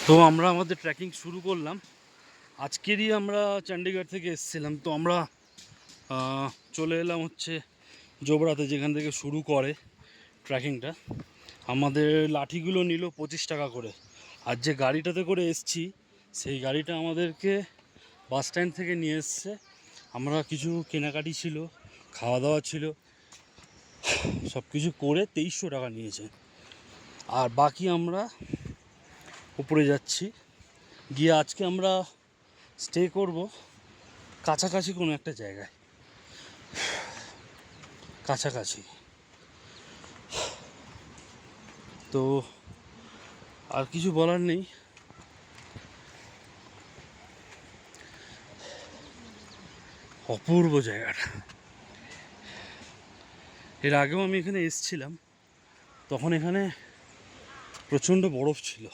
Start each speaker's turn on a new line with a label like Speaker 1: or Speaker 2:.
Speaker 1: তো আমরা আমাদের ট্রেকিং শুরু করলাম। আজকেরই আমরা চণ্ডীগড় থেকে এসেছিলাম, তো আমরা চলে এলাম হচ্ছে জোবরাতে, যেখান থেকে শুরু করে ট্রেকিংটা। আমাদের লাঠিগুলো নিল 25 টাকা করে, আর যে গাড়িটাতে করে এসছি সেই গাড়িটা আমাদেরকে বাস স্ট্যান্ড থেকে নিয়ে এসছে। আমরা কিছু কেনাকাটি ছিল, খাওয়া দাওয়া ছিল, সব কিছু করে 2300 টাকা নিয়েছে। আর বাকি আমরা উপরে যাচ্ছি, গিয়ে আজকে আমরা স্টে করব কাছাকাছি কোনো একটা জায়গায়, কাছাকাছি। তো আর কিছু বলার নেই। অপূর্ব জায়গাটা। এর আগেও আমি এখানে এসেছিলাম, তখন এখানে প্রচণ্ড বরফ ছিল।